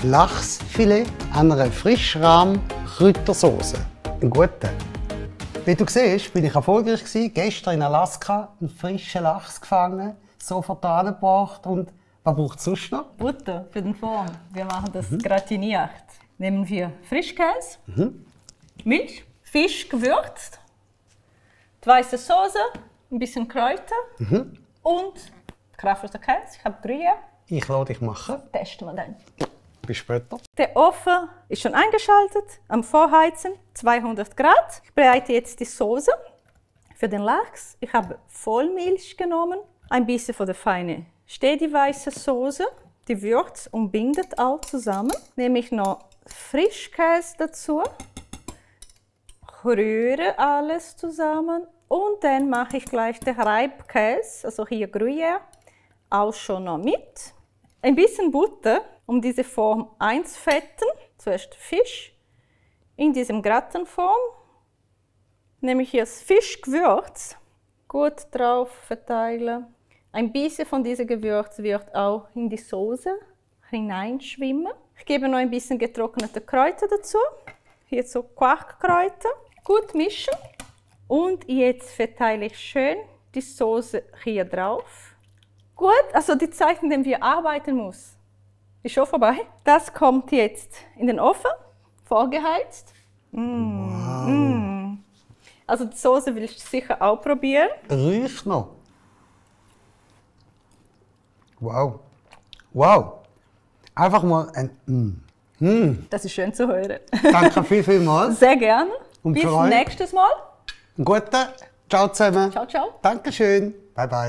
Lachsfilet an einer Frischrahm-Kräutersauce. Ein guter. Wie du siehst, bin ich erfolgreich gewesen. Gestern in Alaska einen frischen Lachs gefangen, sofort angebracht. Und was braucht es sonst noch? Butter für den Form. Wir machen das gratiniert. Nehmen wir Frischkäse, Milch, Fisch gewürzt, die weiße Soße, ein bisschen Kräuter und Kraftloser Käse. Ich habe Gruyère. Ich lasse dich machen. Testen wir dann. Bis später. Der Ofen ist schon eingeschaltet, am Vorheizen, 200 Grad. Ich bereite jetzt die Soße für den Lachs. Ich habe Vollmilch genommen, ein bisschen von der feinen steady weiße Soße. Die würzt und bindet auch zusammen. Nehme ich noch Frischkäse dazu, rühre alles zusammen und dann mache ich gleich den Reibkäse, also hier Gruyère, auch schon noch mit. Ein bisschen Butter, um diese Form einzufetten. Zuerst Fisch in diesem Gratenform. Nehme ich hier das Fischgewürz, gut drauf verteilen. Ein bisschen von diesem Gewürz wird auch in die Soße hineinschwimmen. Ich gebe noch ein bisschen getrocknete Kräuter dazu. Hier so Quarkkräuter. Gut mischen. Und jetzt verteile ich schön die Soße hier drauf. Gut, also die Zeit, in der wir arbeiten muss, ist schon vorbei. Das kommt jetzt in den Ofen, vorgeheizt. Wow. Also die Soße will ich sicher auch probieren. Riecht noch. Wow. Wow. Einfach mal ein Das ist schön zu hören. Danke vielmals. Sehr gerne. Und bis für euch? nächstes Mal. Einen guten. Ciao zusammen. Ciao, ciao. Dankeschön. Bye, bye.